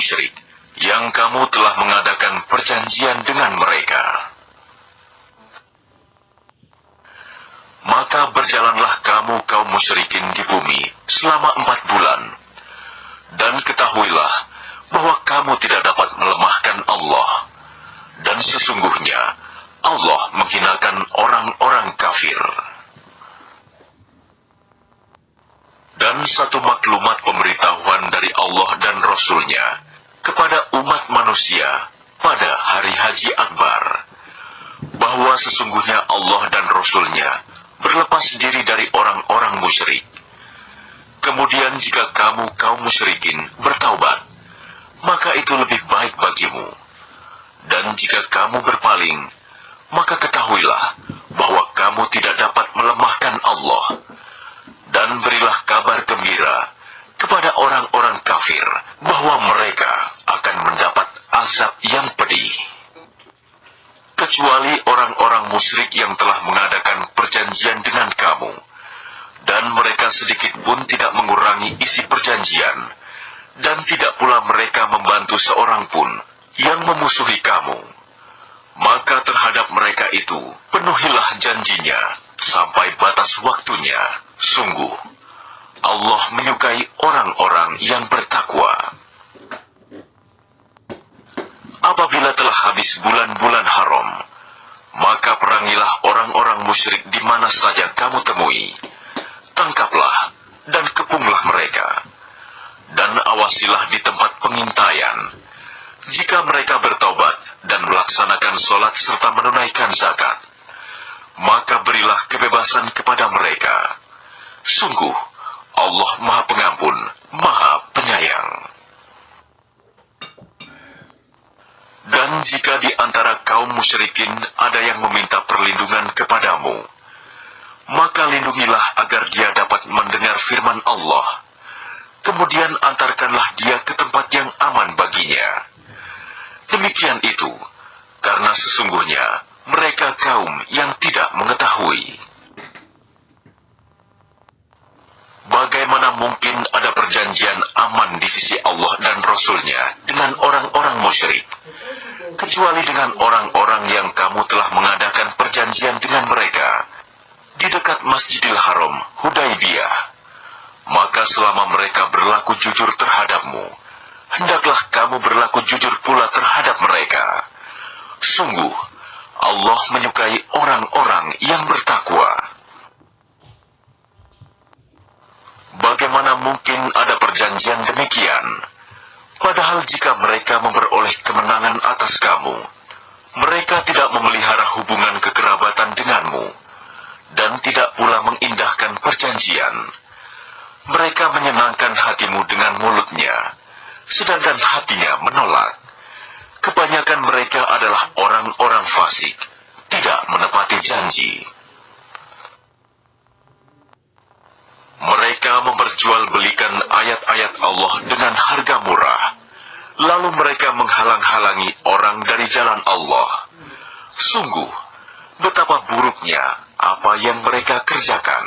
musyrik yang kamu telah mengadakan perjanjian dengan mereka. Maka berjalanlah kamu kaum musyrikin di bumi selama 4 bulan. Dan ketahuilah bahwa kamu tidak dapat melemahkan Allah. Dan sesungguhnya Allah menghinakan orang-orang kafir. Dan satu maklumat pemberitahuan dari Allah dan Rasul-Nya kepada umat manusia pada hari Haji Akbar, bahwa sesungguhnya Allah dan Rasul-Nya berlepas diri dari orang-orang musyrik. Kemudian jika kamu kaum musyrikin bertaubat, maka itu lebih baik bagimu. Dan jika kamu berpaling, maka ketahuilah bahwa kamu tidak dapat melemahkan Allah. Dan berilah kabar gembira kepada orang-orang kafir bahwa mereka akan mendapat azab yang pedih. Kecuali orang-orang musyrik yang telah mengadakan perjanjian dengan kamu, dan mereka sedikit pun tidak mengurangi isi perjanjian, dan tidak pula mereka membantu seorang pun yang memusuhi kamu. Maka terhadap mereka itu penuhilah janjinya sampai batas waktunya. Sungguh, Allah menyukai orang-orang yang bertakwa. Apabila telah habis bulan-bulan haram, maka perangilah orang-orang musyrik di mana saja kamu temui. Tangkaplah dan kepunglah mereka. Dan awasilah di tempat pengintaian. Jika mereka bertobat dan melaksanakan sholat serta menunaikan zakat, maka berilah kebebasan kepada mereka. Sungguh, Allah Maha Pengampun, Maha Penyayang. Dan jika di antara kaum musyrikin ada yang meminta perlindungan kepadamu, maka lindungilah agar dia dapat mendengar firman Allah. Kemudian antarkanlah dia ke tempat yang aman baginya. Demikian itu, karena sesungguhnya mereka kaum yang tidak mengetahui. Bagaimana mungkin ada perjanjian aman di sisi Allah dan Rasul-Nya dengan orang-orang musyrik, kecuali dengan orang-orang yang kamu telah mengadakan perjanjian dengan mereka di dekat Masjidil Haram, Hudaibiyah. Maka selama mereka berlaku jujur terhadapmu, hendaklah kamu berlaku jujur pula terhadap mereka. Sungguh, Allah menyukai orang-orang yang bertakwa. Bagaimana mungkin ada perjanjian demikian? Padahal jika mereka memperoleh kemenangan atas kamu, mereka tidak memelihara hubungan kekerabatan denganmu, dan tidak pula mengindahkan perjanjian. Mereka menyenangkan hatimu dengan mulutnya, sedangkan hatinya menolak. Kebanyakan mereka adalah orang-orang fasik, tidak menepati janji. Mereka memperjualbelikan ayat-ayat Allah dengan harga murah, lalu mereka menghalang-halangi orang dari jalan Allah. Sungguh, betapa buruknya apa yang mereka kerjakan.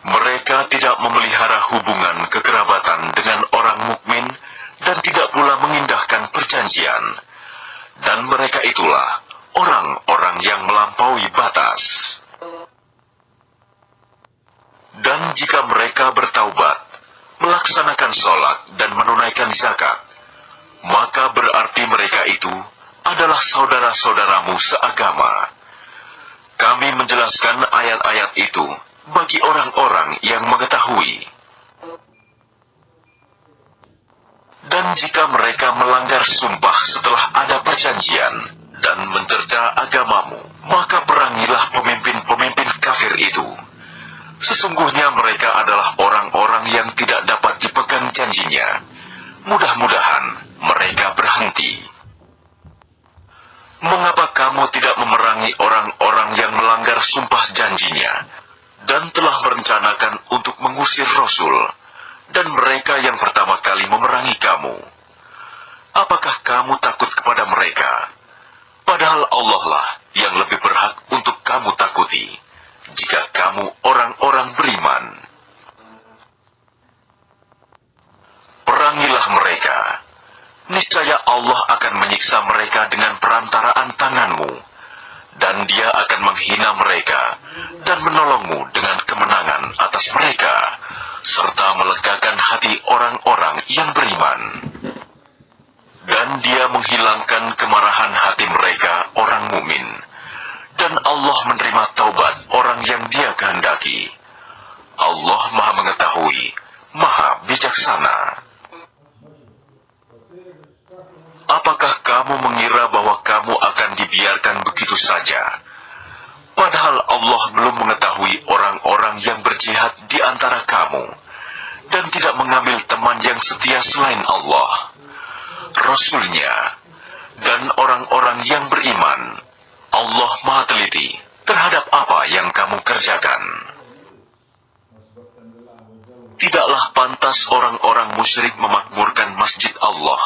Mereka tidak memelihara hubungan kekerabatan dengan orang mukmin dan tidak pula mengindahkan perjanjian. Dan mereka itulah orang-orang yang melampaui batas. Dan jika mereka bertaubat, melaksanakan sholat dan menunaikan zakat, maka berarti mereka itu adalah saudara-saudaramu seagama. Kami menjelaskan ayat-ayat itu bagi orang-orang yang mengetahui. Dan jika mereka melanggar sumpah setelah ada perjanjian dan mencerca agamamu, maka perangilah pemimpin-pemimpin kafir itu. Sesungguhnya mereka adalah orang-orang yang tidak dapat dipegang janjinya. Mudah-mudahan mereka berhenti. Mengapa kamu tidak memerangi orang-orang yang melanggar sumpah janjinya dan telah merencanakan untuk mengusir Rasul dan mereka yang pertama kali memerangi kamu? Apakah kamu takut kepada mereka? Padahal Allah lah yang lebih berhak untuk kamu takuti. Jika kamu orang-orang beriman. Perangilah mereka. Niscaya Allah akan menyiksa mereka dengan perantaraan tanganmu, dan Dia akan menghina mereka dan menolongmu dengan kemenangan atas mereka, serta melegakan hati orang-orang yang beriman. Dan Dia menghilangkan kemarahan hati mereka, orang mukmin, dan Allah menerima taubat orang yang Dia kehendaki. Allah Maha Mengetahui, Maha Bijaksana. Apakah kamu mengira bahwa kamu akan dibiarkan begitu saja? Padahal Allah belum mengetahui orang-orang yang berjihad di antara kamu, dan tidak mengambil teman yang setia selain Allah, Rasul-Nya, dan orang-orang yang beriman. Allah Maha Teliti terhadap apa yang kamu kerjakan. Tidaklah pantas orang-orang musyrik memakmurkan masjid Allah,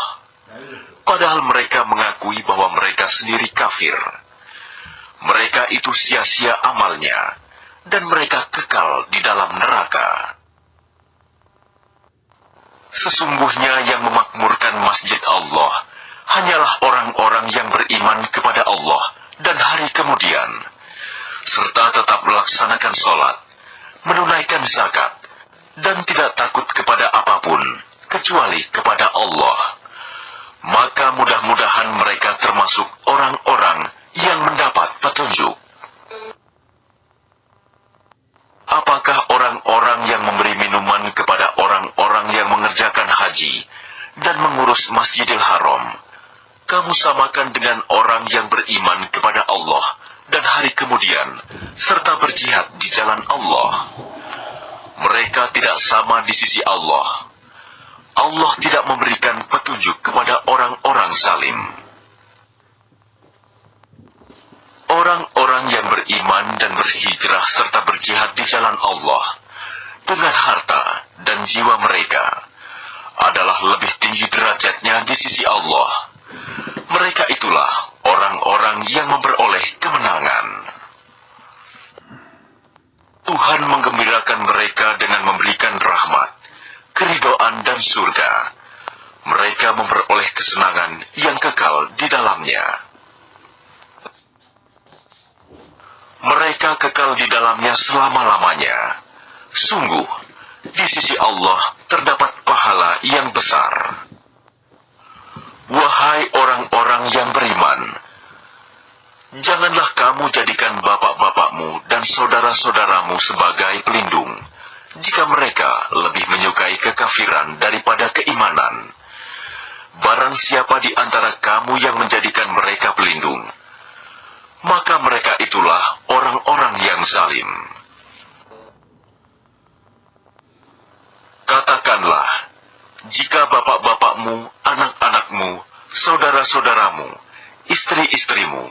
padahal mereka mengakui bahwa mereka sendiri kafir. Mereka itu sia-sia amalnya, dan mereka kekal di dalam neraka. Sesungguhnya yang memakmurkan masjid Allah hanyalah orang-orang yang beriman kepada Allah dan hari kemudian, serta tetap melaksanakan sholat, menunaikan zakat, dan tidak takut kepada apapun kecuali kepada Allah. Maka mudah-mudahan mereka termasuk orang-orang yang mendapat petunjuk. Apakah orang-orang yang memberi minuman kepada orang-orang yang mengerjakan haji dan mengurus Masjidil Haram, kamu samakan dengan orang yang beriman kepada Allah dan hari kemudian, serta berjihad di jalan Allah? Mereka tidak sama di sisi Allah. Allah tidak memberikan petunjuk kepada orang-orang zalim. Orang-orang yang beriman dan berhijrah serta berjihad di jalan Allah dengan harta dan jiwa mereka adalah lebih tinggi derajatnya di sisi Allah. Mereka itulah orang-orang yang memperoleh kemenangan. Tuhan menggembirakan mereka dengan memberikan rahmat, keridhaan dan surga. Mereka memperoleh kesenangan yang kekal di dalamnya. Mereka kekal di dalamnya selama-lamanya. Sungguh, di sisi Allah terdapat pahala yang besar. Wahai orang-orang yang beriman, janganlah kamu jadikan bapak-bapakmu dan saudara-saudaramu sebagai pelindung, jika mereka lebih menyukai kekafiran daripada keimanan. Barang siapa di antara kamu yang menjadikan mereka pelindung, maka mereka itulah orang-orang yang zalim. Katakanlah, jika bapak-bapakmu, anak-anakmu, saudara-saudaramu, istri-istrimu,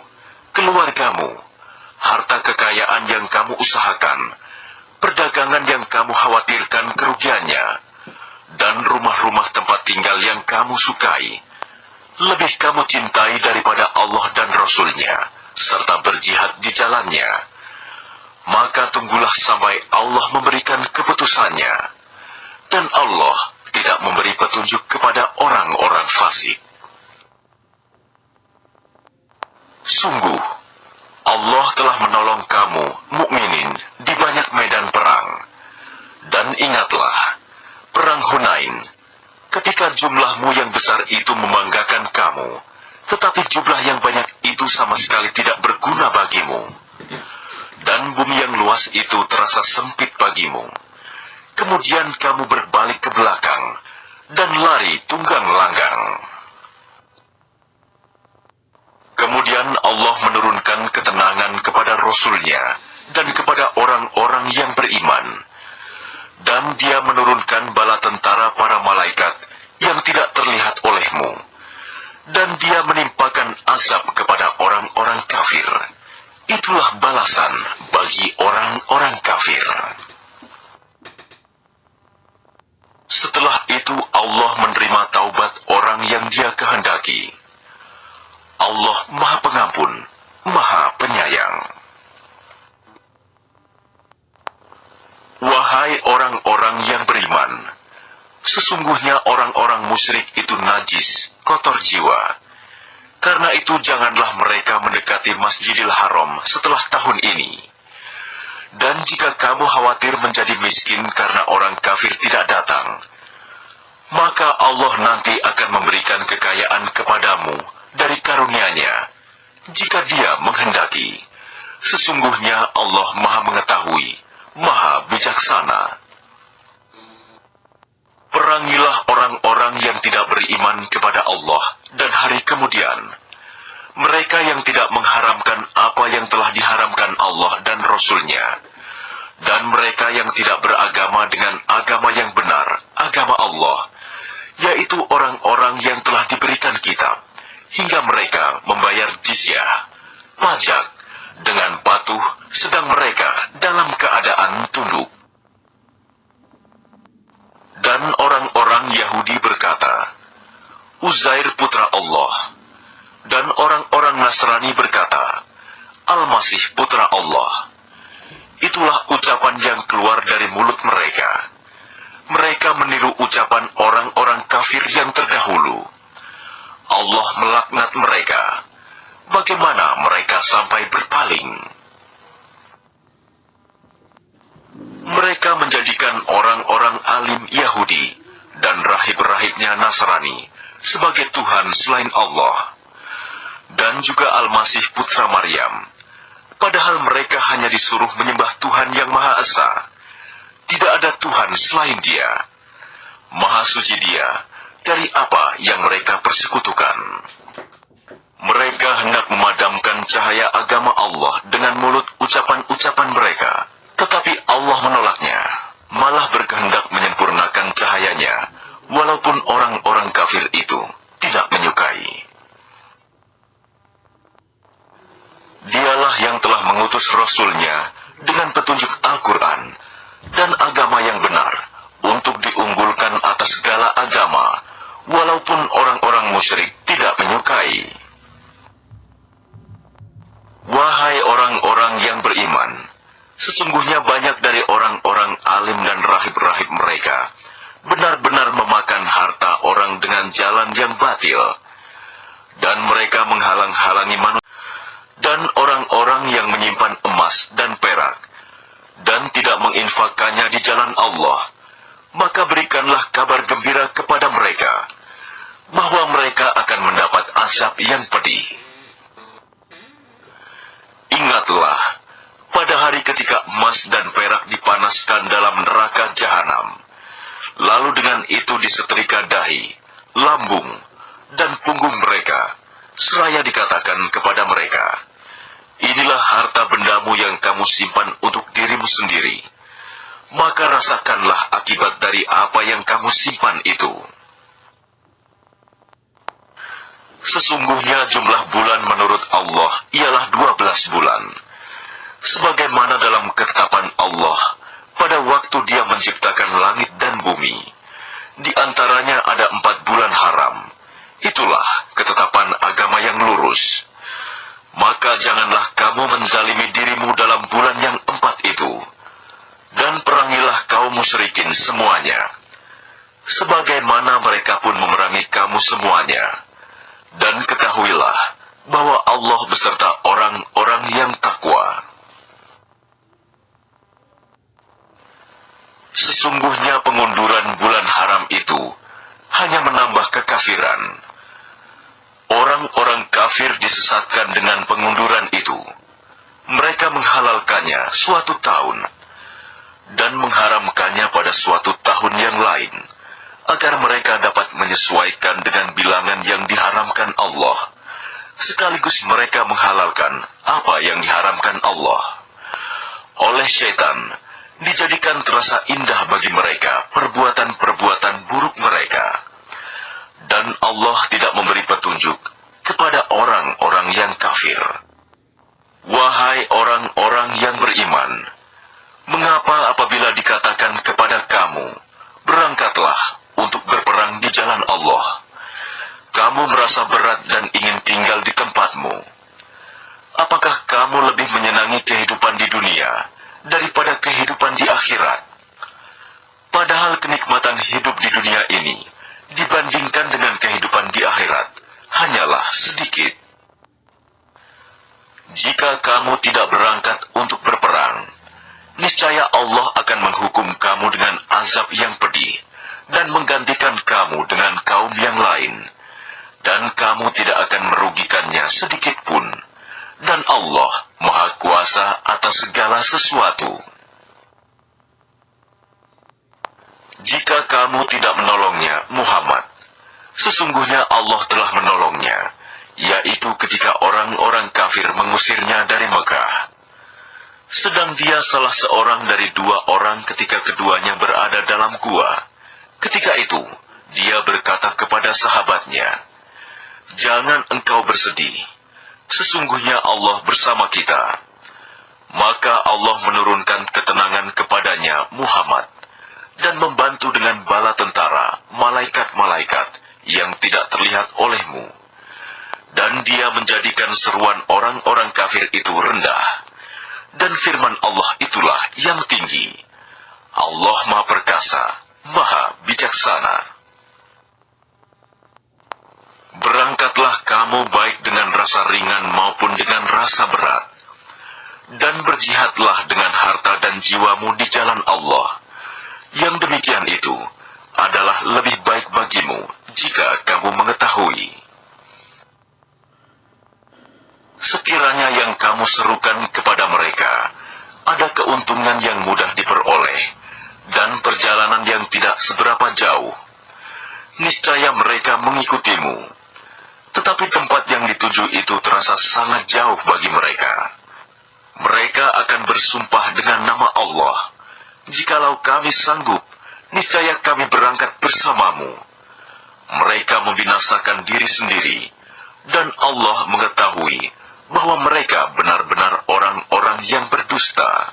keluargamu, harta kekayaan yang kamu usahakan, perdagangan yang kamu khawatirkan kerugiannya, dan rumah-rumah tempat tinggal yang kamu sukai, lebih kamu cintai daripada Allah dan Rasul-Nya, serta berjihad di jalannya, maka tunggulah sampai Allah memberikan keputusannya, dan Allah tidak memberi petunjuk kepada orang-orang fasik. Sungguh, Allah telah menolong kamu, mukminin, di banyak medan perang. Dan ingatlah, perang Hunain, ketika jumlahmu yang besar itu membanggakan kamu, tetapi jumlah yang banyak itu sama sekali tidak berguna bagimu. Dan bumi yang luas itu terasa sempit bagimu. Kemudian kamu berbalik ke belakang, dan lari tunggang langgang. Kemudian Allah menurunkan ketenangan kepada Rasul-Nya dan kepada orang-orang yang beriman. Dan Dia menurunkan bala tentara para malaikat yang tidak terlihat olehmu. Dan Dia menimpakan azab kepada orang-orang kafir. Itulah balasan bagi orang-orang kafir. Setelah itu Allah menerima taubat orang yang Dia kehendaki. Allah Maha Pengampun, Maha Penyayang. Wahai orang-orang yang beriman, Sesungguhnya orang-orang musyrik itu najis, kotor jiwa. Karena itu janganlah mereka mendekati Masjidil Haram setelah tahun ini. Dan jika kamu khawatir menjadi miskin karena orang kafir tidak datang, maka Allah nanti akan memberikan kekayaan kepadamu dari karunia-Nya, jika Dia menghendaki. Sesungguhnya Allah Maha Mengetahui, Maha Bijaksana. Perangilah orang-orang yang tidak beriman kepada Allah dan hari kemudian. Mereka yang tidak mengharamkan apa yang telah diharamkan Allah dan Rasul-Nya. Dan mereka yang tidak beragama dengan agama yang benar, agama Allah, yaitu orang-orang yang telah diberikan kitab, hingga mereka membayar jizyah, pajak, dengan patuh, sedang mereka dalam keadaan tunduk. Dan orang-orang Yahudi berkata, Uzair putra Allah. Dan orang-orang Nasrani berkata, Al-Masih putra Allah. Itulah ucapan yang keluar dari mulut mereka. Mereka meniru ucapan orang-orang kafir yang terdahulu. Allah melaknat mereka. Bagaimana mereka sampai berpaling? Mereka menjadikan orang-orang alim Yahudi dan rahib-rahibnya Nasrani sebagai Tuhan selain Allah. Dan juga Al-Masih putra Maryam, padahal mereka hanya disuruh menyembah Tuhan yang Maha Esa. Tidak ada Tuhan selain Dia. Maha suci Dia dari apa yang mereka persekutukan. Mereka hendak memadamkan cahaya agama Allah dengan mulut ucapan-ucapan mereka, tetapi Allah menolaknya, malah berkehendak menyempurnakan cahayanya, walaupun orang-orang kafir itu tidak menyukai. Dialah yang telah mengutus Rasul-Nya dengan petunjuk Al-Quran dan agama yang benar untuk diunggulkan atas segala agama, walaupun orang-orang musyrik tidak menyukai. Wahai orang-orang yang beriman, sesungguhnya banyak dari orang-orang alim dan rahib-rahib mereka benar-benar memakan harta orang dengan jalan yang batil, dan mereka menghalang-halangi manusia. Dan orang-orang yang menyimpan emas dan perak, dan tidak menginfakkannya di jalan Allah, maka berikanlah kabar gembira kepada mereka, bahwa mereka akan mendapat azab yang pedih. Ingatlah, pada hari ketika emas dan perak dipanaskan dalam neraka jahanam, lalu dengan itu disetrika dahi, lambung, dan punggung mereka, seraya dikatakan kepada mereka, inilah harta bendamu yang kamu simpan untuk dirimu sendiri. Maka rasakanlah akibat dari apa yang kamu simpan itu. Sesungguhnya jumlah bulan menurut Allah ialah 12 bulan. Sebagaimana dalam ketetapan Allah, pada waktu Dia menciptakan langit dan bumi, di antaranya ada 4 bulan haram. Itulah ketetapan agama yang lurus. Maka janganlah kamu menzalimi dirimu dalam bulan yang 4 itu, dan perangilah kaum musyrikin semuanya, sebagaimana mereka pun memerangi kamu semuanya. Dan ketahuilah bahwa Allah beserta orang-orang yang takwa. Sesungguhnya pengunduran bulan haram itu hanya menambah kekafiran. Orang-orang kafir disesatkan dengan pengunduran itu. Mereka menghalalkannya suatu tahun dan mengharamkannya pada suatu tahun yang lain, agar mereka dapat menyesuaikan dengan bilangan yang diharamkan Allah, sekaligus mereka menghalalkan apa yang diharamkan Allah. Oleh syaitan, dijadikan terasa indah bagi mereka perbuatan-perbuatan buruk mereka. Dan Allah tidak memberi petunjuk kepada orang-orang yang kafir. Wahai orang-orang yang beriman, mengapa apabila dikatakan kepada kamu, berangkatlah untuk berperang di jalan Allah, kamu merasa berat dan ingin tinggal di tempatmu? Apakah kamu lebih menyenangi kehidupan di dunia daripada kehidupan di akhirat? Padahal kenikmatan hidup di dunia ini dibandingkan dengan kehidupan di akhirat hanyalah sedikit. Jika kamu tidak berangkat untuk berperang, niscaya Allah akan menghukum kamu dengan azab yang pedih dan menggantikan kamu dengan kaum yang lain, dan kamu tidak akan merugikannya sedikit pun, dan Allah Maha Kuasa atas segala sesuatu. Jika kamu tidak menolongnya, Muhammad, sesungguhnya Allah telah menolongnya, yaitu ketika orang-orang kafir mengusirnya dari Mekah. Sedang dia salah seorang dari dua orang ketika keduanya berada dalam gua. Ketika itu, dia berkata kepada sahabatnya, "Jangan engkau bersedih, sesungguhnya Allah bersama kita." Maka Allah menurunkan ketenangan kepadanya, Muhammad, dan membantu dengan bala tentara, malaikat-malaikat yang tidak terlihat olehmu. Dan dia menjadikan seruan orang-orang kafir itu rendah. Dan firman Allah itulah yang tinggi. Allah Maha Perkasa, Maha Bijaksana. Berangkatlah kamu baik dengan rasa ringan maupun dengan rasa berat. Dan berjihadlah dengan harta dan jiwamu di jalan Allah. Yang demikian itu adalah lebih baik bagimu jika kamu mengetahui. Sekiranya yang kamu serukan kepada mereka ada keuntungan yang mudah diperoleh dan perjalanan yang tidak seberapa jauh, niscaya mereka mengikutimu. Tetapi tempat yang dituju itu terasa sangat jauh bagi mereka. Mereka akan bersumpah dengan nama Allah, "Jikalau kami sanggup, niscaya kami berangkat bersamamu." Mereka membinasakan diri sendiri, dan Allah mengetahui bahwa mereka benar-benar orang-orang yang berdusta.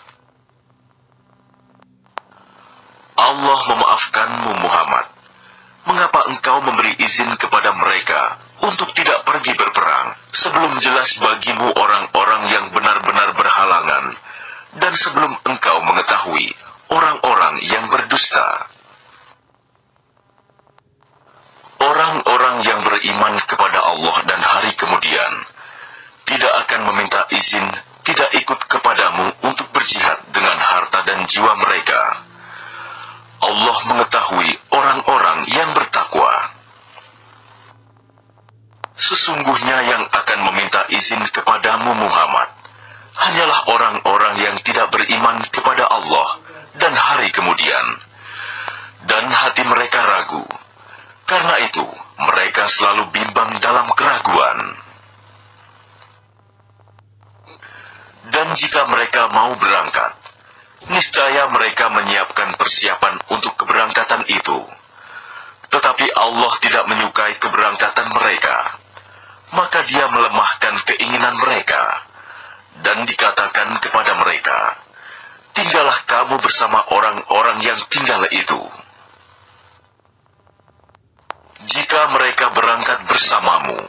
Allah memaafkanmu, Muhammad. Mengapa engkau memberi izin kepada mereka untuk tidak pergi berperang sebelum jelas bagimu orang-orang yang benar-benar berhalangan, dan sebelum engkau mengetahui orang-orang yang berdusta? Orang-orang yang beriman kepada Allah dan hari kemudian tidak akan meminta izin tidak ikut kepadamu untuk berjihad dengan harta dan jiwa mereka. Allah mengetahui orang-orang yang bertakwa. Sesungguhnya yang akan meminta izin kepadamu, Muhammad, hanyalah orang-orang yang tidak beriman kepada Allah dan hari kemudian, dan hati mereka ragu. Karena itu, mereka selalu bimbang dalam keraguan. Dan jika mereka mau berangkat, niscaya mereka menyiapkan persiapan untuk keberangkatan itu. Tetapi Allah tidak menyukai keberangkatan mereka, maka Dia melemahkan keinginan mereka, dan dikatakan kepada mereka, "Tinggallah kamu bersama orang-orang yang tinggal itu." Jika mereka berangkat bersamamu,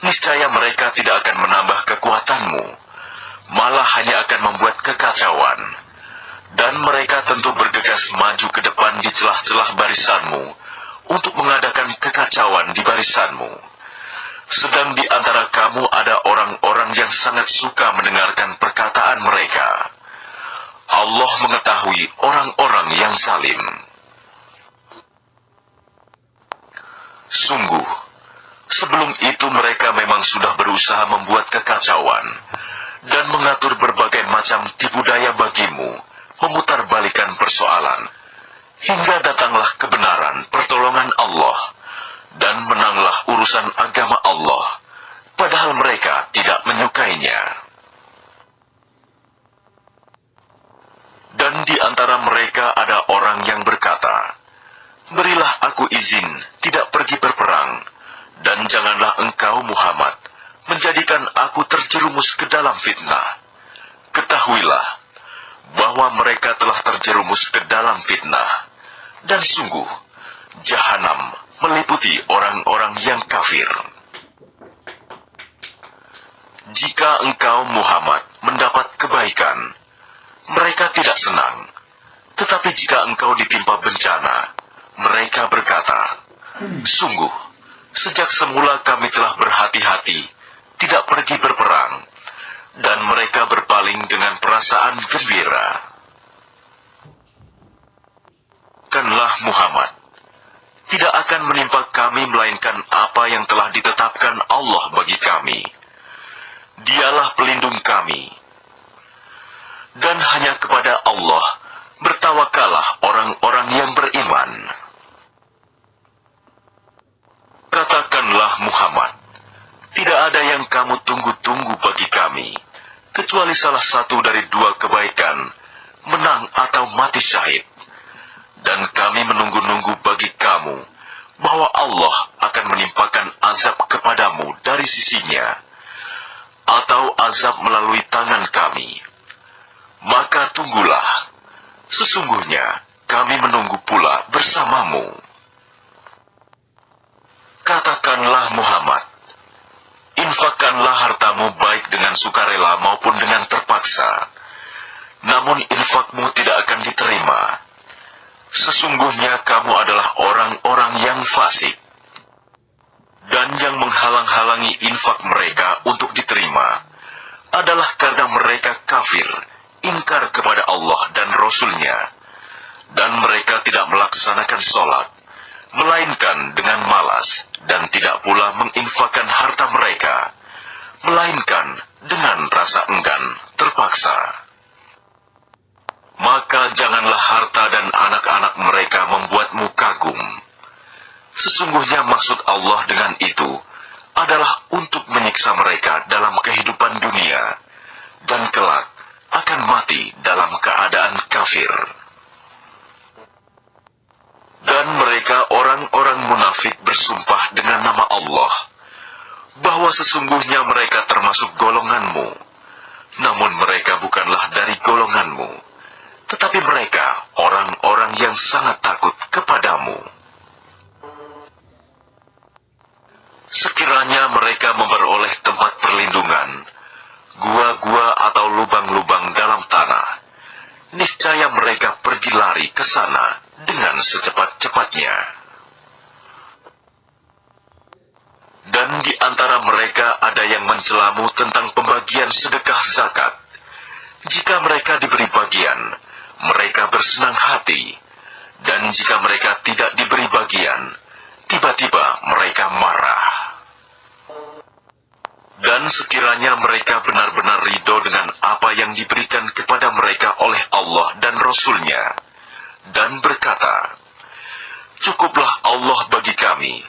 niscaya mereka tidak akan menambah kekuatanmu, malah hanya akan membuat kekacauan. Dan mereka tentu bergegas maju ke depan di celah-celah barisanmu untuk mengadakan kekacauan di barisanmu. Sedang di antara kamu ada orang-orang yang sangat suka mendengarkan perkataan mereka. Allah mengetahui orang-orang yang zalim. Sungguh, sebelum itu mereka memang sudah berusaha membuat kekacauan dan mengatur berbagai macam tipu daya bagimu, memutarbalikan persoalan, hingga datanglah kebenaran pertolongan Allah, dan menanglah urusan agama Allah, padahal mereka tidak menyukainya. Dan di antara mereka ada orang yang berkata, "Berilah aku izin tidak pergi berperang, dan janganlah engkau, Muhammad, menjadikan aku terjerumus ke dalam fitnah." Ketahuilah bahwa mereka telah terjerumus ke dalam fitnah, dan sungguh Jahanam meliputi orang-orang yang kafir. Jika engkau, Muhammad, mendapat kebaikan, mereka tidak senang, Tetapi jika engkau ditimpa bencana, mereka berkata, sungguh, sejak semula kami telah berhati-hati, tidak pergi berperang, dan mereka berpaling dengan perasaan gembira. Katakanlah Muhammad, tidak akan menimpa kami melainkan apa yang telah ditetapkan Allah bagi kami. Dialah pelindung kami. Dan hanya kepada Allah bertawakallah orang-orang yang beriman. Katakanlah Muhammad, tidak ada yang kamu tunggu-tunggu bagi kami, kecuali salah satu dari dua kebaikan, menang atau mati syahid. Dan kami menunggu-nunggu bagi kamu, bahwa Allah akan menimpakan azab kepadamu dari sisinya, atau azab melalui tangan kami. Maka tunggulah, sesungguhnya kami menunggu pula bersamamu. Katakanlah Muhammad, infakkanlah hartamu baik dengan sukarela maupun dengan terpaksa, namun infakmu tidak akan diterima. Sesungguhnya kamu adalah orang-orang yang fasik. Dan yang menghalang-halangi infak mereka untuk diterima adalah karena mereka kafir, ingkar kepada Allah dan Rasul-Nya, dan mereka tidak melaksanakan sholat, melainkan dengan malas, dan tidak pula menginfakkan harta mereka, melainkan dengan rasa enggan, terpaksa. Maka janganlah harta dan anak-anak mereka membuatmu kagum. Sesungguhnya maksud Allah dengan itu adalah untuk menyiksa mereka dalam kehidupan dunia, dan kelak akan mati dalam keadaan kafir. Dan mereka orang-orang munafik bersumpah dengan nama Allah, bahwa sesungguhnya mereka termasuk golonganmu, namun mereka bukanlah dari golonganmu, tetapi mereka orang-orang yang sangat takut kepadamu. Sekiranya mereka memperoleh tempat perlindungan, gua-gua atau lubang-lubang dalam tanah, niscaya mereka pergi lari ke sana dengan secepat-cepatnya. Dan di antara mereka ada yang mencelamu tentang pembagian sedekah zakat. Jika mereka diberi bagian, mereka bersenang hati, dan jika mereka tidak diberi bagian, tiba-tiba mereka marah. Dan sekiranya mereka benar-benar ridho dengan apa yang diberikan kepada mereka oleh Allah dan Rasul-Nya, dan berkata, cukuplah Allah bagi kami,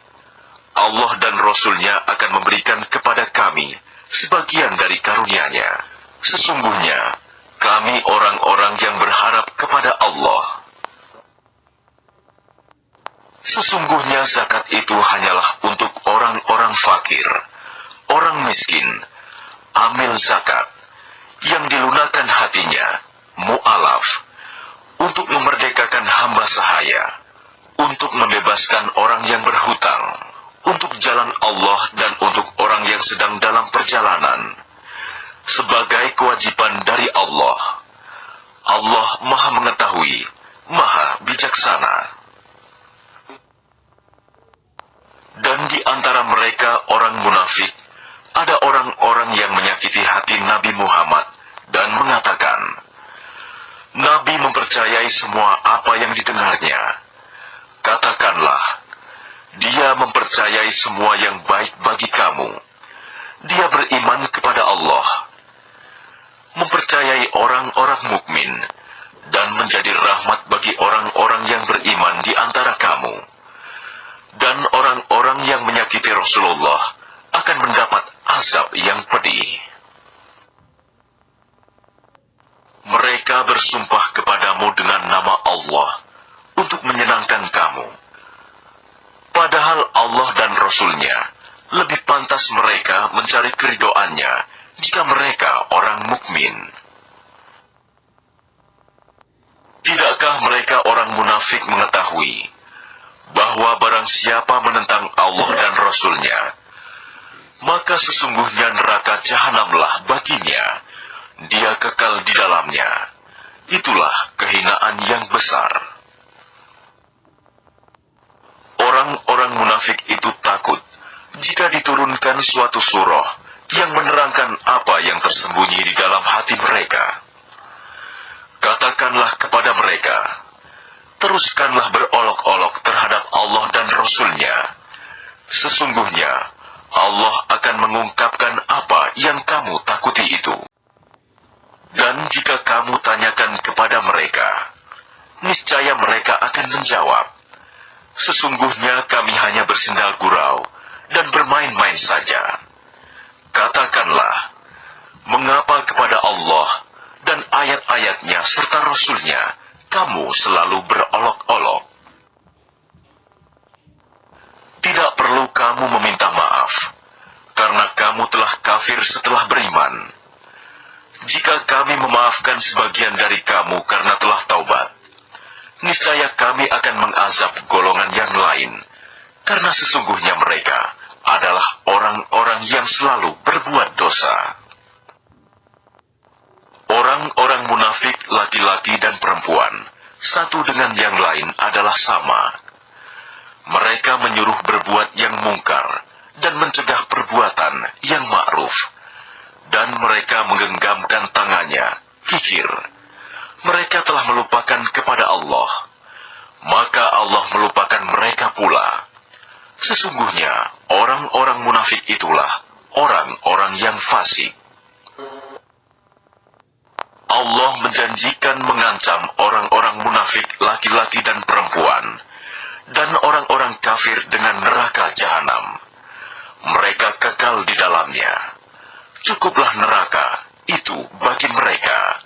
Allah dan Rasul-Nya akan memberikan kepada kami sebagian dari karunia-Nya. Sesungguhnya kami orang-orang yang berharap kepada Allah. Sesungguhnya zakat itu hanyalah untuk orang-orang fakir, orang miskin, amil zakat, yang dilunakkan hatinya, mu'alaf, untuk memerdekakan hamba sahaya, untuk membebaskan orang yang berhutang, untuk jalan Allah dan untuk orang yang sedang dalam perjalanan, sebagai kewajiban dari Allah. Allah Maha Mengetahui, Maha Bijaksana. Dan di antara mereka orang munafik, ada orang-orang yang menyakiti hati Nabi Muhammad dan mengatakan, Nabi mempercayai semua apa yang didengarnya. Katakanlah, dia mempercayai semua yang baik bagi kamu. Dia beriman kepada Allah, mempercayai orang-orang mukmin, dan menjadi rahmat bagi orang-orang yang beriman di antara kamu. Dan orang-orang yang menyakiti Rasulullah akan mendapat azab yang pedih. Mereka bersumpah kepadamu dengan nama Allah untuk menyenangkan kamu. Padahal Allah dan Rasul-Nya lebih pantas mereka mencari keridhoannya jika mereka orang mukmin. Tidakkah mereka orang munafik mengetahui bahwa barang siapa menentang Allah dan Rasul-Nya, maka sesungguhnya neraka jahanamlah baginya, dia kekal di dalamnya, Itulah kehinaan yang besar. Orang-orang munafik itu takut jika diturunkan suatu surah yang menerangkan apa yang tersembunyi di dalam hati mereka. Katakanlah kepada mereka, teruskanlah berolok-olok terhadap Allah dan Rasul-Nya. Sesungguhnya Allah akan mengungkapkan apa yang kamu takuti itu. Dan jika kamu tanyakan kepada mereka, niscaya mereka akan menjawab, sesungguhnya kami hanya bersendal gurau dan bermain-main saja. Katakanlah, mengapa kepada Allah dan ayat-ayatnya serta Rasul-Nya kamu selalu berolok-olok? Tidak perlu kamu meminta maaf, karena kamu telah kafir setelah beriman. Jika kami memaafkan sebagian dari kamu karena telah taubat, niscaya kami akan mengazab golongan yang lain, karena sesungguhnya mereka adalah orang-orang yang selalu berbuat dosa. Orang-orang munafik laki-laki dan perempuan, satu dengan yang lain adalah sama. Mereka menyuruh berbuat yang mungkar dan mencegah perbuatan yang ma'ruf. Dan mereka menggenggamkan tangannya, kikir. Mereka telah melupakan kepada Allah, maka Allah melupakan mereka pula. Sesungguhnya orang-orang munafik itulah orang-orang yang fasik. Allah menjanjikan mengancam orang-orang munafik laki-laki dan perempuan, dan orang-orang kafir dengan neraka jahanam. Mereka kekal di dalamnya. Cukuplah neraka itu bagi mereka.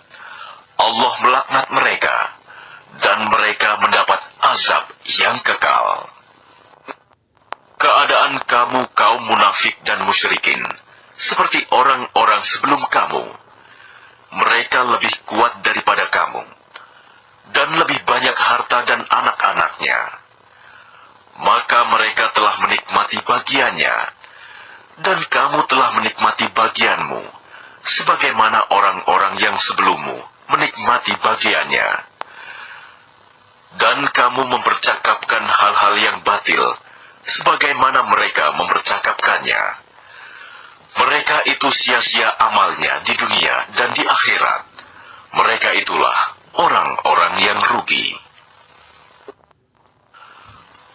Allah melaknat mereka, dan mereka mendapat azab yang kekal. Keadaan kamu kaum munafik dan musyrikin seperti orang-orang sebelum kamu. Mereka lebih kuat daripada kamu, dan lebih banyak harta dan anak-anaknya. Maka mereka telah menikmati bagiannya, dan kamu telah menikmati bagianmu, sebagaimana orang-orang yang sebelummu menikmati bagiannya. Dan kamu mempercakapkan hal-hal yang batil, sebagaimana mereka mempercakapkannya. Mereka itu sia-sia amalnya di dunia dan di akhirat. Mereka itulah orang-orang yang rugi.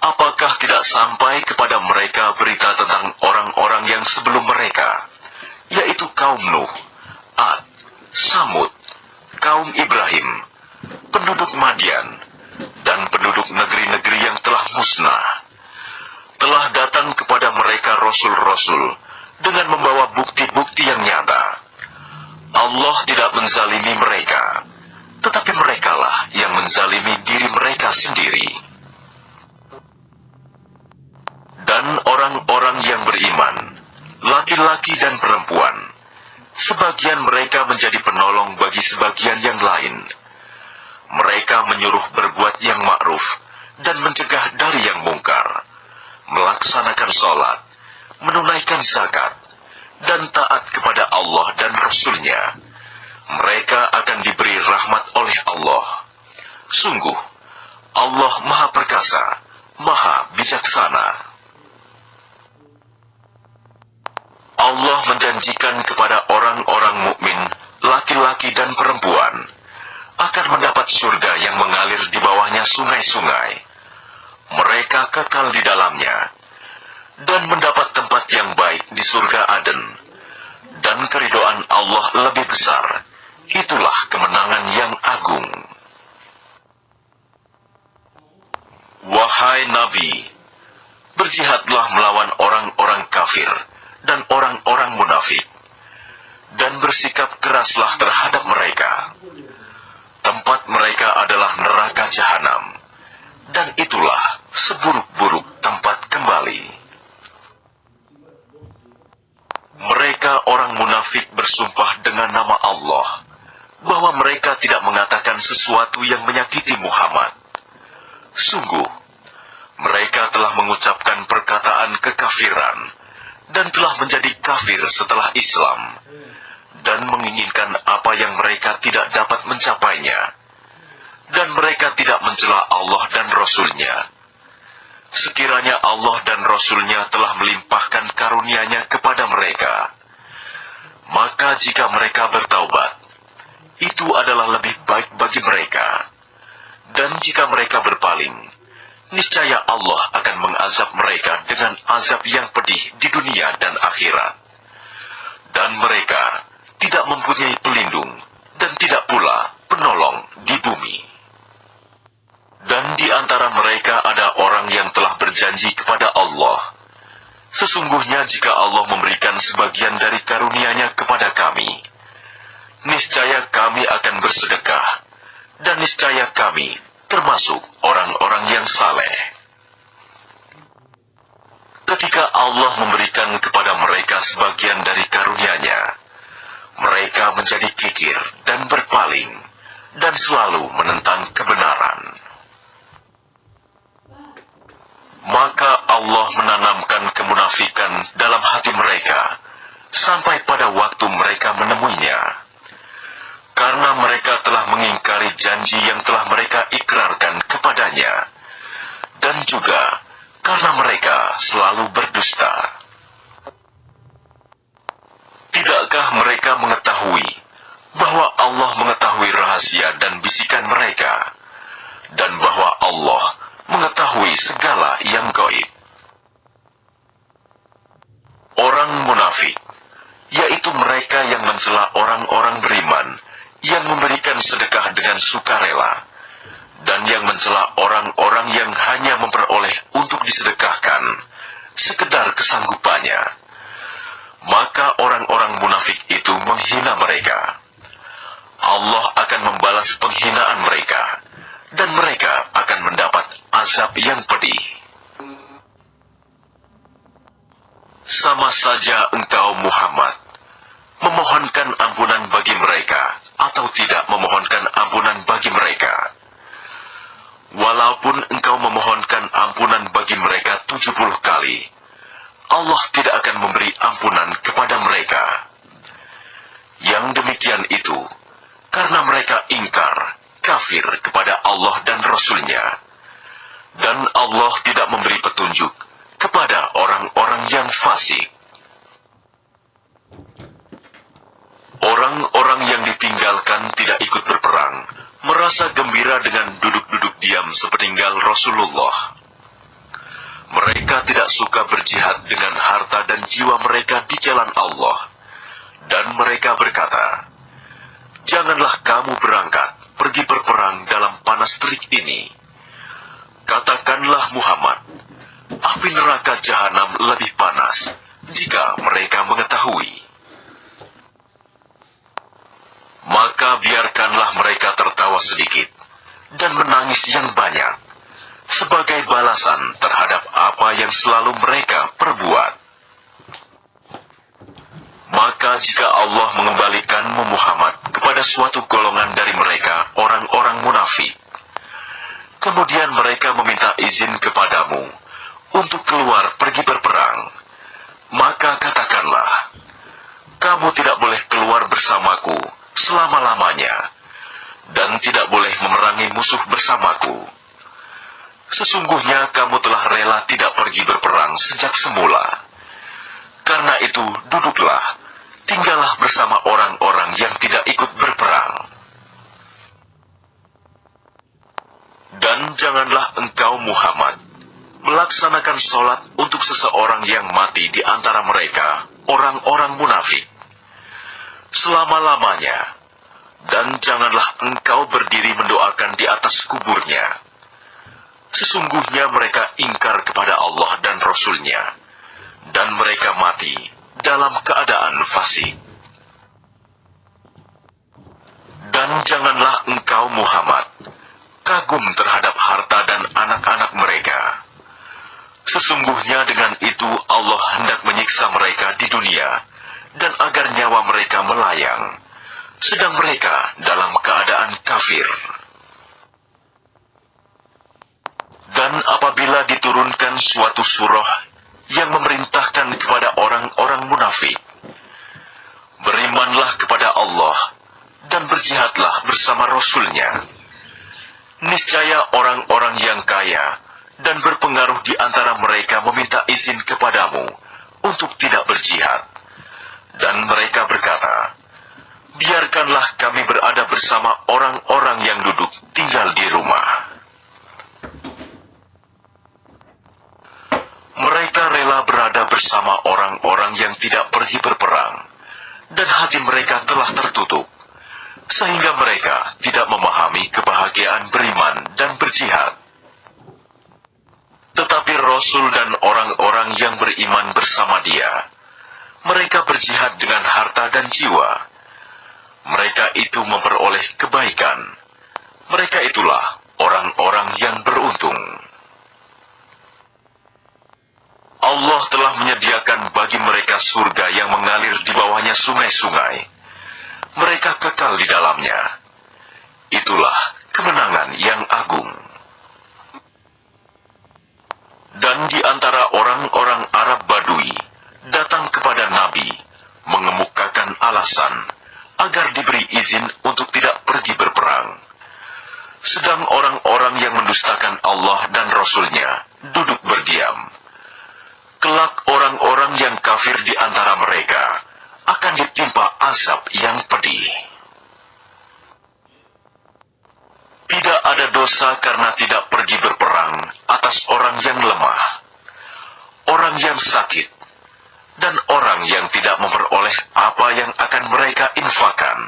Apakah tidak sampai kepada mereka berita tentang orang-orang yang sebelum mereka, yaitu kaum Nuh, Ad, Samud, kaum Ibrahim, penduduk Madian, dan penduduk negeri-negeri yang telah musnah? Telah datang kepada mereka rasul-rasul dengan membawa bukti-bukti yang nyata. Allah tidak menzalimi mereka, tetapi merekalah yang menzalimi diri mereka sendiri. Dan orang-orang yang beriman, laki-laki dan perempuan, sebagian mereka menjadi penolong bagi sebagian yang lain. Mereka menyuruh berbuat yang ma'ruf dan mencegah dari yang mungkar, melaksanakan sholat, menunaikan zakat, dan taat kepada Allah dan Rasul-Nya. Mereka akan diberi rahmat oleh Allah. Sungguh, Allah Maha Perkasa, Maha Bijaksana. Allah menjanjikan kepada orang-orang mukmin, laki-laki dan perempuan, akan mendapat surga yang mengalir di bawahnya sungai-sungai. Mereka kekal di dalamnya, dan mendapat tempat yang baik di surga Aden. Dan keridhaan Allah lebih besar. Itulah kemenangan yang agung. Wahai Nabi, berjihadlah melawan orang-orang kafir dan orang-orang munafik, dan bersikap keraslah terhadap mereka. Tempat mereka adalah neraka jahanam, dan itulah seburuk-buruk tempat kembali. Mereka orang munafik bersumpah dengan nama Allah, bahwa mereka tidak mengatakan sesuatu yang menyakiti Muhammad. Sungguh, mereka telah mengucapkan perkataan kekafiran, dan telah menjadi kafir setelah Islam, dan menginginkan apa yang mereka tidak dapat mencapainya, dan mereka tidak mencela Allah dan Rasul-Nya. Sekiranya Allah dan Rasul-Nya telah melimpahkan karunia-Nya kepada mereka, maka jika mereka bertaubat, itu adalah lebih baik bagi mereka. Dan jika mereka berpaling, niscaya Allah akan mengazab mereka dengan azab yang pedih di dunia dan akhirat. Dan mereka tidak mempunyai pelindung dan tidak pula penolong di bumi. Dan di antara mereka ada orang yang telah berjanji kepada Allah, sesungguhnya jika Allah memberikan sebagian dari karunia-Nya kepada kami, niscaya kami akan bersedekah, dan niscaya kami termasuk orang-orang yang saleh. Ketika Allah memberikan kepada mereka sebagian dari karunia-Nya, mereka menjadi kikir dan berpaling, dan selalu menentang kebenaran. Maka Allah menanamkan kemunafikan dalam hati mereka, sampai pada waktu mereka menemuinya. Karena mereka telah mengingkari janji yang telah mereka ikrarkan kepadanya, dan juga karena mereka selalu berdusta. Tidakkah mereka mengetahui bahwa Allah mengetahui rahasia dan bisikan mereka, dan bahwa Allah mengetahui segala yang gaib? Orang munafik, yaitu mereka yang mencela orang-orang beriman yang memberikan sedekah dengan sukarela, dan yang mencela orang-orang yang hanya memperoleh untuk disedekahkan sekedar kesanggupannya, maka orang-orang munafik itu menghina mereka. Allah akan membalas penghinaan mereka, dan mereka akan mendapat azab yang pedih. Sama saja engkau Muhammad memohonkan ampunan bagi mereka atau tidak memohonkan ampunan bagi mereka. Walaupun engkau memohonkan ampunan bagi mereka 70 kali, Allah tidak akan memberi ampunan kepada mereka. Yang demikian itu karena mereka ingkar, kafir kepada Allah dan Rasul-Nya, dan Allah tidak memberi petunjuk kepada orang-orang yang fasik. Orang-orang yang ditinggalkan tidak ikut berperang merasa gembira dengan duduk-duduk diam sepeninggal Rasulullah. Mereka tidak suka berjihad dengan harta dan jiwa mereka di jalan Allah, dan mereka berkata, "Janganlah kamu berangkat pergi berperang dalam panas terik ini." Katakanlah Muhammad, api neraka jahanam lebih panas jika mereka mengetahui. Maka biarkanlah mereka tertawa sedikit dan menangis yang banyak sebagai balasan terhadap apa yang selalu mereka perbuat. Maka jika Allah mengembalikanmu Muhammad kepada suatu golongan dari mereka, orang-orang munafik, kemudian mereka meminta izin kepadamu untuk keluar pergi berperang, maka katakanlah, kamu tidak boleh keluar bersamaku selama-lamanya, dan tidak boleh memerangi musuh bersamaku. Sesungguhnya kamu telah rela tidak pergi berperang sejak semula. Karena itu duduklah, tinggallah bersama orang-orang yang tidak ikut berperang. Dan janganlah engkau Muhammad melaksanakan sholat untuk seseorang yang mati di antara mereka, orang-orang munafik, selama-lamanya, dan janganlah engkau berdiri mendoakan di atas kuburnya. Sesungguhnya mereka ingkar kepada Allah dan Rasul-Nya, dan mereka mati dalam keadaan fasik. Dan janganlah engkau Muhammad kagum terhadap harta dan anak-anak mereka. Sesungguhnya dengan itu Allah hendak menyiksa mereka di dunia, dan agar nyawa mereka melayang, sedang mereka dalam keadaan kafir. Dan apabila diturunkan suatu surah yang memerintahkan kepada orang-orang munafik, beri berimanlah kepada Allah dan berjihadlah bersama Rasul-Nya. Niscaya orang-orang yang kaya dan berpengaruh di antara mereka meminta izin kepadamu untuk tidak berjihad. Dan mereka berkata, biarkanlah kami berada bersama orang-orang yang duduk tinggal di rumah. Mereka rela berada bersama orang-orang yang tidak pergi berperang, dan hati mereka telah tertutup, sehingga mereka tidak memahami kebahagiaan beriman dan berjihad. Tetapi Rasul dan orang-orang yang beriman bersama dia, mereka berjihad dengan harta dan jiwa. Mereka itu memperoleh kebaikan. Mereka itulah orang-orang yang beruntung. Allah telah menyediakan bagi mereka surga yang mengalir di bawahnya sungai-sungai. Mereka kekal di dalamnya. Itulah kemenangan yang agung. Dan di antara orang-orang Arab Badui datang kepada Nabi, mengemukakan alasan agar diberi izin untuk tidak pergi berperang. Sedang orang-orang yang mendustakan Allah dan Rasul-Nya duduk berdiam. Kelak orang-orang yang kafir di antara mereka akan ditimpa azab yang pedih. Tidak ada dosa karena tidak pergi berperang atas orang yang lemah, orang yang sakit, dan orang yang tidak memperoleh apa yang akan mereka infakkan,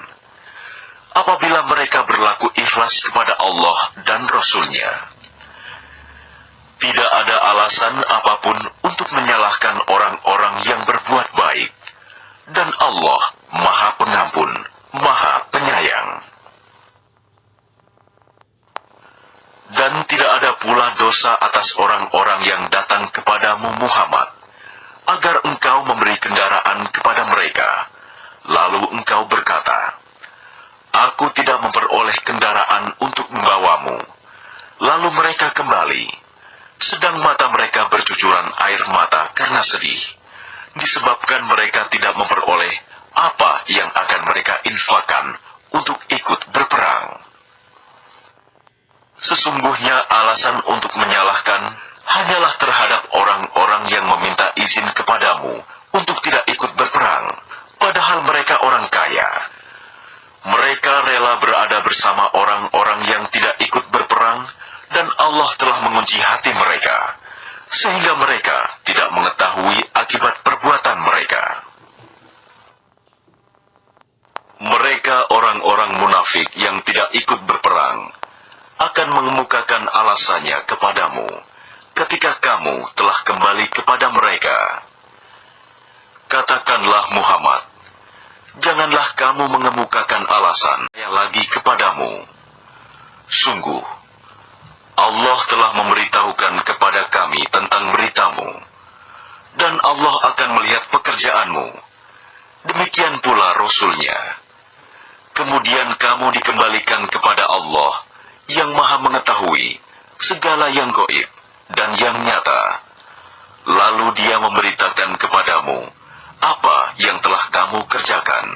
apabila mereka berlaku ikhlas kepada Allah dan Rasul-Nya. Tidak ada alasan apapun untuk menyalahkan orang-orang yang berbuat baik, dan Allah Maha Pengampun, Maha Penyayang. Dan tidak ada pula dosa atas orang-orang yang datang kepadamu Muhammad, agar engkau memberi kendaraan kepada mereka. Lalu engkau berkata, aku tidak memperoleh kendaraan untuk membawamu. Lalu mereka kembali, sedang mata mereka bercucuran air mata karena sedih, disebabkan mereka tidak memperoleh apa yang akan mereka infakkan untuk ikut berperang. Sesungguhnya alasan untuk menyalahkan hanyalah terhadap orang-orang yang meminta izin kepadamu untuk tidak ikut berperang, padahal mereka orang kaya. Mereka rela berada bersama orang-orang yang tidak ikut berperang, dan Allah telah mengunci hati mereka, sehingga mereka tidak mengetahui akibat perbuatan mereka. Mereka orang-orang munafik yang tidak ikut berperang akan mengemukakan alasannya kepadamu ketika kamu telah kembali kepada mereka. Katakanlah Muhammad, janganlah kamu mengemukakan alasan lagi kepadamu. Sungguh, Allah telah memberitahukan kepada kami tentang beritamu, dan Allah akan melihat pekerjaanmu. Demikian pula Rasul-Nya. Kemudian kamu dikembalikan kepada Allah yang Maha mengetahui segala yang gaib dan yang nyata. Lalu Dia memberitakan kepadamu apa yang telah kamu kerjakan.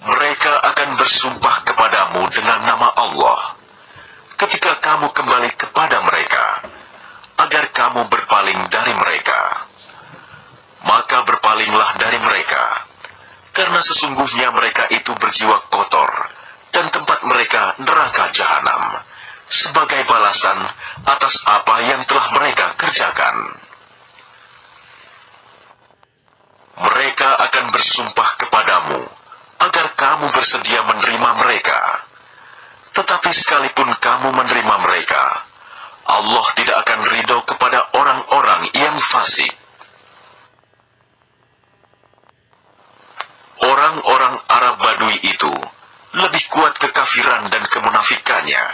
Mereka akan bersumpah kepadamu dengan nama Allah ketika kamu kembali kepada mereka, agar kamu berpaling dari mereka. Maka berpalinglah dari mereka, karena sesungguhnya mereka itu berjiwa kotor, dan tempat mereka neraka jahanam, sebagai balasan atas apa yang telah mereka kerjakan. Mereka akan bersumpah kepadamu agar kamu bersedia menerima mereka. Tetapi sekalipun kamu menerima mereka, Allah tidak akan ridho kepada orang-orang yang fasik. Orang-orang Arab Badui itu lebih kuat kekafiran dan kemunafikannya,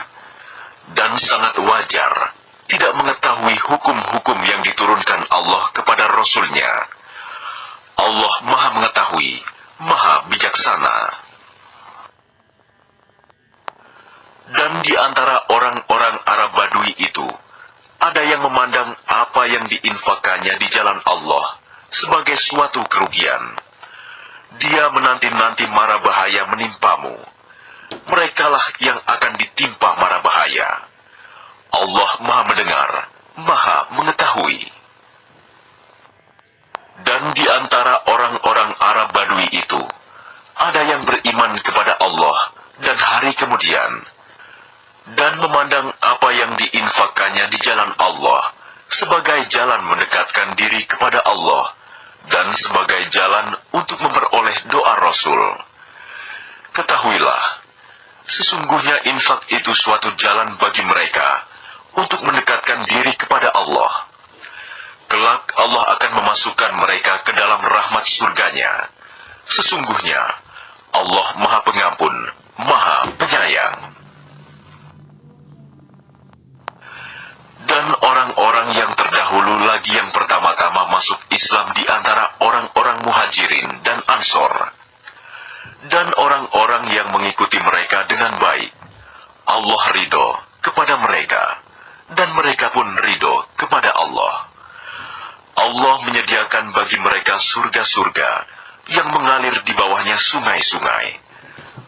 dan sangat wajar tidak mengetahui hukum-hukum yang diturunkan Allah kepada Rasul-Nya. Allah Maha Mengetahui, Maha Bijaksana. Dan di antara orang-orang Arab Badui itu, ada yang memandang apa yang diinfakannya di jalan Allah sebagai suatu kerugian, Dia menanti-nanti mara bahaya menimpamu. Merekalah yang akan ditimpa mara bahaya. Allah Maha mendengar, Maha mengetahui. Dan di antara orang-orang Arab Badui itu, ada yang beriman kepada Allah dan hari kemudian, dan memandang apa yang diinfakkannya di jalan Allah sebagai jalan mendekatkan diri kepada Allah dan sebagai jalan untuk memperoleh doa Rasul. Ketahuilah, sesungguhnya infak itu suatu jalan bagi mereka untuk mendekatkan diri kepada Allah. Kelak Allah akan memasukkan mereka ke dalam rahmat surganya. Sesungguhnya Allah Maha Pengampun, Maha Penyayang. Dan orang-orang yang terdahulu lagi yang pertama-tama masuk Islam di antara orang-orang Muhajirin dan Ansor, dan orang-orang yang mengikuti mereka dengan baik, Allah ridho kepada mereka, dan mereka pun ridho kepada Allah. Allah menyediakan bagi mereka surga-surga yang mengalir di bawahnya sungai-sungai.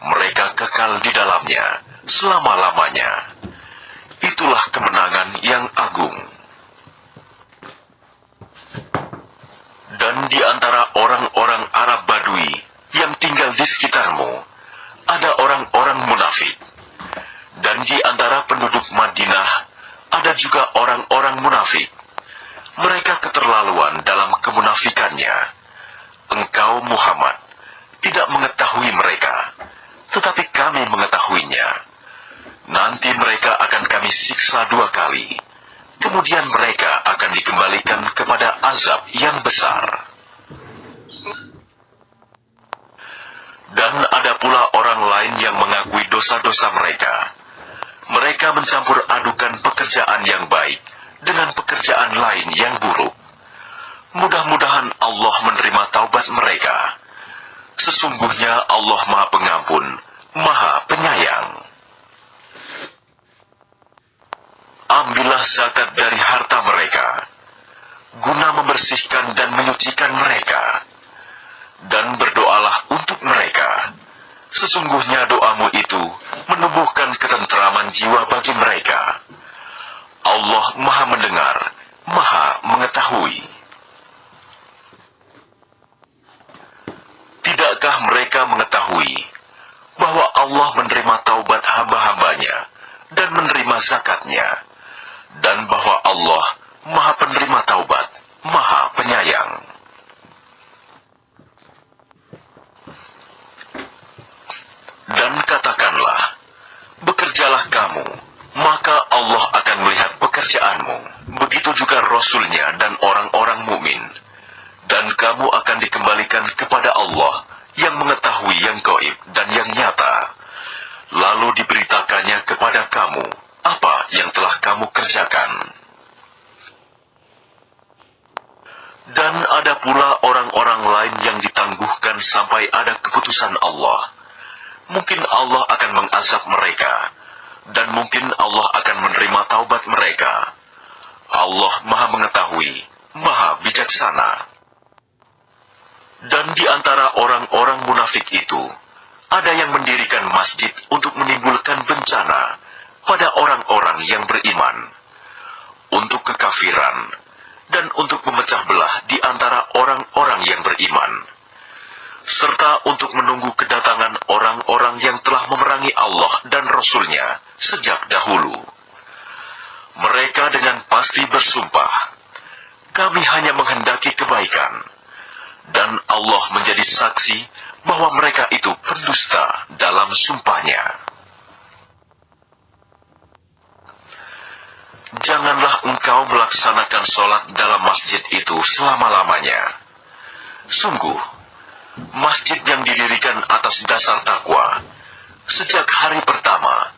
Mereka kekal di dalamnya selama-lamanya. Itulah kemenangan yang agung. Dan di antara orang-orang Arab Badui yang tinggal di sekitarmu, ada orang-orang munafik. Dan di antara penduduk Madinah, ada juga orang-orang munafik. Mereka keterlaluan dalam kemunafikannya. Engkau Muhammad tidak mengetahui mereka, tetapi kami mengetahuinya. Nanti mereka akan kami siksa 2 kali. Kemudian mereka akan dikembalikan kepada azab yang besar. Dan ada pula orang lain yang mengakui dosa-dosa mereka. Mereka mencampur adukan pekerjaan yang baik dengan pekerjaan lain yang buruk. Mudah-mudahan Allah menerima taubat mereka. Sesungguhnya Allah Maha Pengampun, Maha Penyayang. Ambillah zakat dari harta mereka, guna membersihkan dan menyucikan mereka. Dan berdoalah untuk mereka. Sesungguhnya doamu itu menumbuhkan ketenteraman jiwa bagi mereka. Allah Maha mendengar, Maha mengetahui. Tidakkah mereka mengetahui bahwa Allah menerima taubat hamba-hambanya dan menerima zakatnya, dan bahwa Allah Maha penerima taubat, Maha penyayang. Dan katakanlah, bekerjalah kamu, maka Allah akan melihat pekerjaanmu. Begitu juga Rasulnya dan orang-orang mukmin. Dan kamu akan dikembalikan kepada Allah yang mengetahui yang gaib dan yang nyata. Lalu diberitakannya kepada kamu apa yang telah kamu kerjakan. Dan ada pula orang-orang lain yang ditangguhkan sampai ada keputusan Allah. Mungkin Allah akan mengazab mereka, dan mungkin Allah akan menerima taubat mereka. Allah Maha mengetahui, Maha bijaksana. Dan di antara orang-orang munafik itu, ada yang mendirikan masjid untuk menimbulkan bencana pada orang-orang yang beriman, untuk kekafiran, dan untuk memecah belah di antara orang-orang yang beriman, serta untuk menunggu kedatangan orang-orang yang telah memerangi Allah dan Rasul-Nya sejak dahulu. Mereka dengan pasti bersumpah, kami hanya menghendaki kebaikan, dan Allah menjadi saksi bahwa mereka itu pendusta dalam sumpahnya. Janganlah engkau melaksanakan sholat dalam masjid itu selama-lamanya. Sungguh, masjid yang didirikan atas dasar takwa sejak hari pertama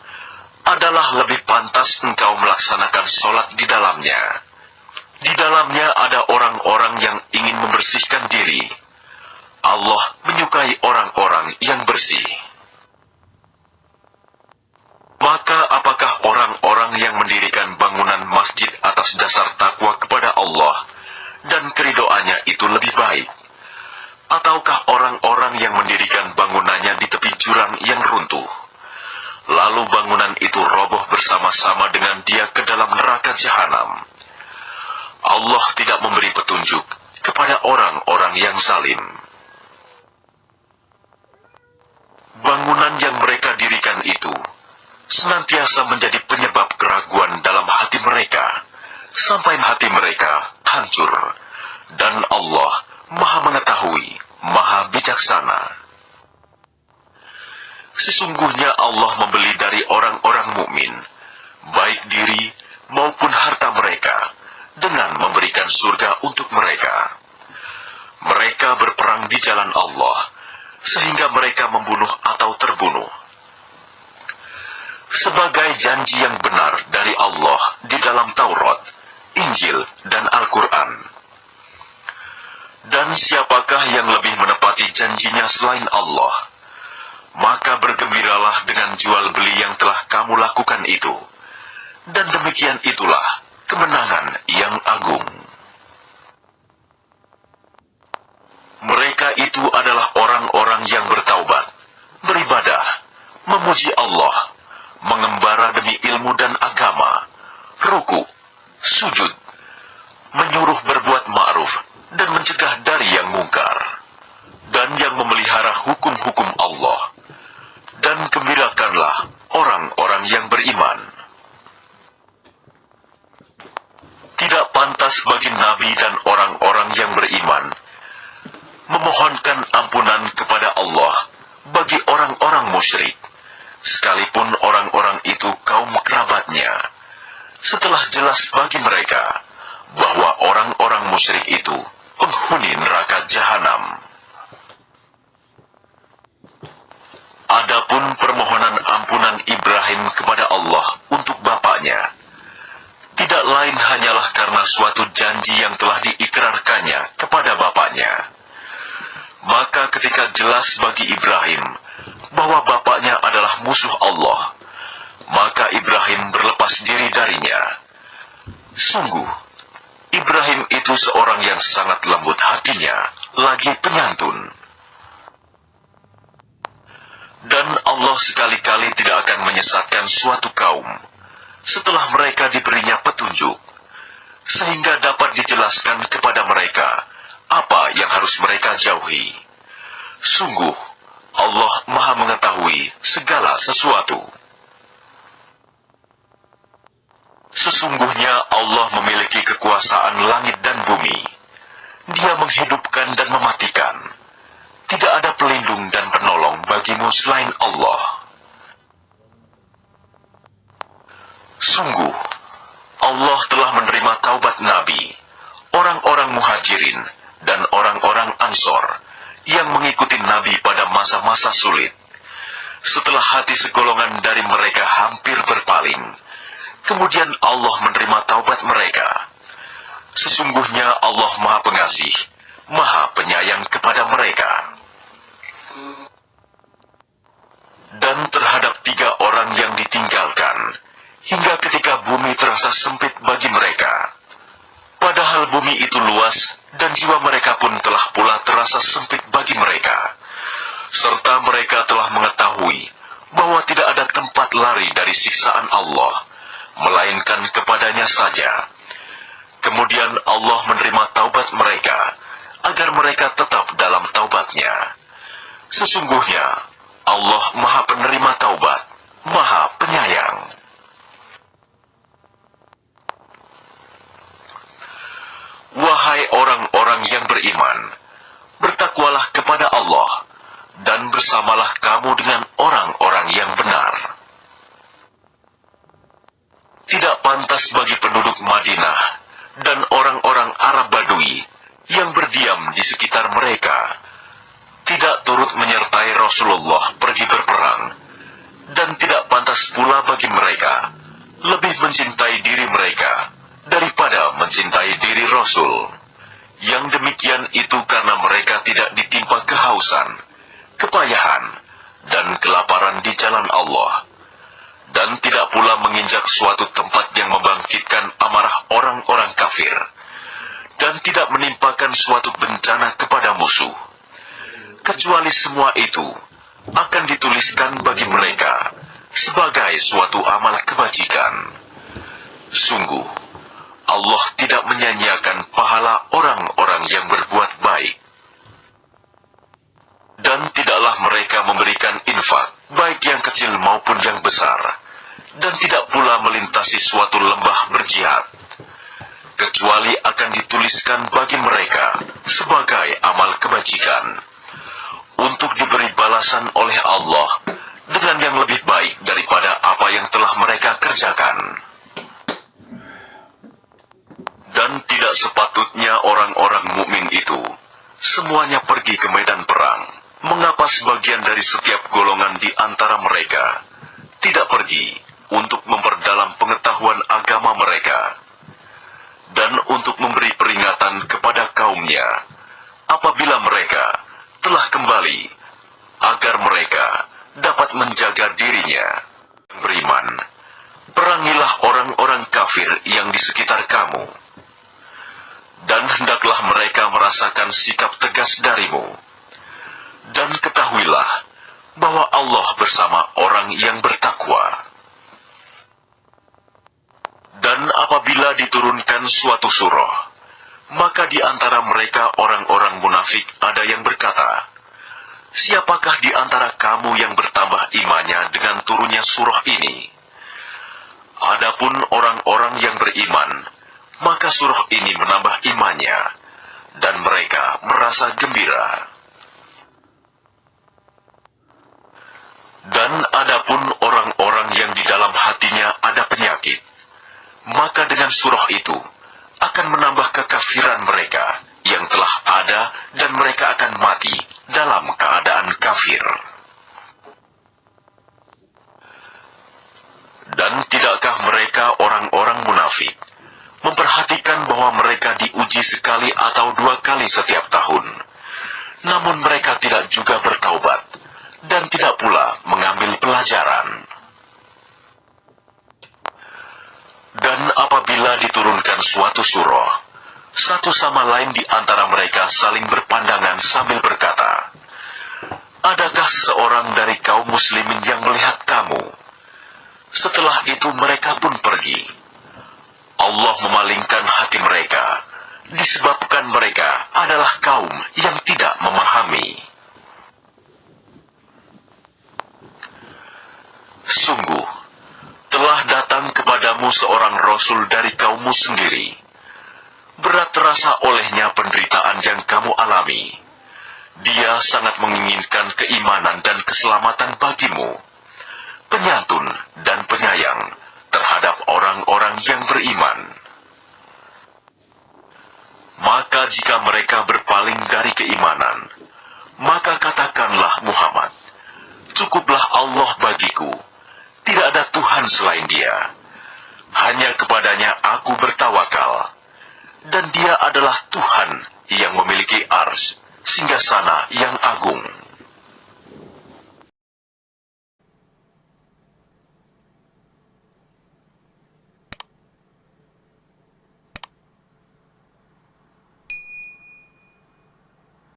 adalah lebih pantas engkau melaksanakan sholat di dalamnya. Di dalamnya ada orang-orang yang ingin membersihkan diri. Allah menyukai orang-orang yang bersih. Maka apakah orang-orang yang mendirikan bangunan masjid atas dasar takwa kepada Allah dan keridoannya itu lebih baik? Ataukah orang-orang yang mendirikan bangunannya di tepi jurang yang runtuh, lalu bangunan itu roboh bersama-sama dengan dia ke dalam neraka jahanam? Allah tidak memberi petunjuk kepada orang-orang yang zalim. Bangunan yang mereka dirikan itu senantiasa menjadi penyebab keraguan dalam hati mereka, sampai hati mereka hancur. Dan Allah Maha mengetahui, Maha bijaksana. Sesungguhnya Allah membeli dari orang-orang mukmin, baik diri maupun harta mereka, dengan memberikan surga untuk mereka. Mereka berperang di jalan Allah, sehingga mereka membunuh atau terbunuh. Sebagai janji yang benar dari Allah di dalam Taurat, Injil, dan Al-Quran. Dan siapakah yang lebih menepati janjinya selain Allah? Maka bergembiralah dengan jual beli yang telah kamu lakukan itu. Dan demikian itulah kemenangan yang agung. Mereka itu adalah orang-orang yang bertaubat, beribadah, memuji Allah, mengembara demi ilmu dan agama, ruku, sujud, menyuruh berbuat ma'ruf, dan mencegah dari yang mungkar, dan yang memelihara hukum-hukum Allah. Dan gembirakanlah orang-orang yang beriman. Tidak pantas bagi Nabi dan orang-orang yang beriman memohonkan ampunan kepada Allah bagi orang-orang musyrik, sekalipun orang-orang itu kaum kerabatnya, setelah jelas bagi mereka bahwa orang-orang musyrik itu penghuni neraka jahanam. Adapun permohonan ampunan Ibrahim kepada Allah untuk bapaknya, tidak lain hanyalah karena suatu janji yang telah diikrarkannya kepada bapaknya. Maka ketika jelas bagi Ibrahim bahwa bapaknya adalah musuh Allah, maka Ibrahim berlepas diri darinya. Sungguh, Ibrahim itu seorang yang sangat lembut hatinya, lagi penyantun. Dan Allah sekali-kali tidak akan menyesatkan suatu kaum setelah mereka diberinya petunjuk, sehingga dapat dijelaskan kepada mereka apa yang harus mereka jauhi. Sungguh, Allah Maha mengetahui segala sesuatu. Sesungguhnya Allah memiliki kekuasaan langit dan bumi. Dia menghidupkan dan mematikan. Tidak ada pelindung dan penolong bagimu selain Allah. Sungguh, Allah telah menerima taubat Nabi, orang-orang Muhajirin, dan orang-orang Ansor yang mengikuti Nabi pada masa-masa sulit. Setelah hati segolongan dari mereka hampir berpaling, kemudian Allah menerima taubat mereka. Sesungguhnya Allah Maha Pengasih, Maha Penyayang kepada mereka. Dan terhadap 3 orang yang ditinggalkan, hingga ketika bumi terasa sempit bagi mereka. Padahal bumi itu luas, dan jiwa mereka pun telah pula terasa sempit bagi mereka. Serta mereka telah mengetahui bahwa tidak ada tempat lari dari siksaan Allah, melainkan kepadanya saja. Kemudian Allah menerima taubat mereka, agar mereka tetap dalam taubatnya. Sesungguhnya Allah Maha Penerima Taubat, Maha Penyayang. Wahai orang-orang yang beriman, bertakwalah kepada Allah, dan bersamalah kamu dengan orang-orang yang benar. Tidak pantas bagi penduduk Madinah dan orang-orang Arab Badui yang berdiam di sekitar mereka, tidak turut menyertai Rasulullah pergi berperang, dan tidak pantas pula bagi mereka lebih mencintai diri mereka daripada mencintai diri Rasul. Yang demikian itu karena mereka tidak ditimpa kehausan, kepayahan, dan kelaparan di jalan Allah, dan tidak pula menginjak suatu tempat yang membangkitkan amarah orang-orang kafir, dan tidak menimpakan suatu bencana kepada musuh. kecuali semua itu akan dituliskan bagi mereka sebagai suatu amal kebajikan. Sungguh, Allah tidak menyia-nyiakan pahala orang-orang yang berbuat baik. Dan tidaklah mereka memberikan infak, baik yang kecil maupun yang besar, dan tidak pula melintasi suatu lembah berjihad, kecuali akan dituliskan bagi mereka sebagai amal kebajikan, untuk diberi balasan oleh Allah dengan yang lebih baik daripada apa yang telah mereka kerjakan. Dan tidak sepatutnya orang-orang mukmin itu semuanya pergi ke medan perang. Mengapa sebagian dari setiap golongan di antara mereka tidak pergi untuk memperdalam pengetahuan agama mereka, dan untuk memberi peringatan kepada kaumnya apabila mereka telah kembali, agar mereka dapat menjaga dirinya. Beriman, perangilah orang-orang kafir yang di sekitar kamu, dan hendaklah mereka merasakan sikap tegas darimu. Dan ketahuilah bahwa Allah bersama orang yang bertakwa. Dan apabila diturunkan suatu surah, maka di antara mereka orang-orang munafik ada yang berkata, "Siapakah di antara kamu yang bertambah imannya dengan turunnya surah ini?" Adapun orang-orang yang beriman, maka surah ini menambah imannya, dan mereka merasa gembira. Dan adapun orang-orang yang di dalam hatinya ada penyakit, maka dengan surah itu akan menambah kekafiran mereka yang telah ada, dan mereka akan mati dalam keadaan kafir. Dan tidakkah mereka orang-orang munafik memperhatikan bahwa mereka diuji sekali atau dua kali setiap tahun, namun mereka tidak juga bertaubat dan tidak pula mengambil pelajaran. Dan apabila diturunkan suatu surah, satu sama lain di antara mereka saling berpandangan sambil berkata, "Adakah seseorang dari kaum muslimin yang melihat kamu?" Setelah itu mereka pun pergi. Allah memalingkan hati mereka, disebabkan mereka adalah kaum yang tidak memahami. Sungguh, telah datang kepadamu seorang Rasul dari kaummu sendiri. Berat terasa olehnya penderitaan yang kamu alami. Dia sangat menginginkan keimanan dan keselamatan bagimu, penyantun dan penyayang terhadap orang-orang yang beriman. Maka jika mereka berpaling dari keimanan, maka katakanlah Muhammad, "Cukuplah Allah bagiku, tidak ada Tuhan selain Dia. Hanya kepadanya aku bertawakal, dan Dia adalah Tuhan yang memiliki ars, singgasana yang agung."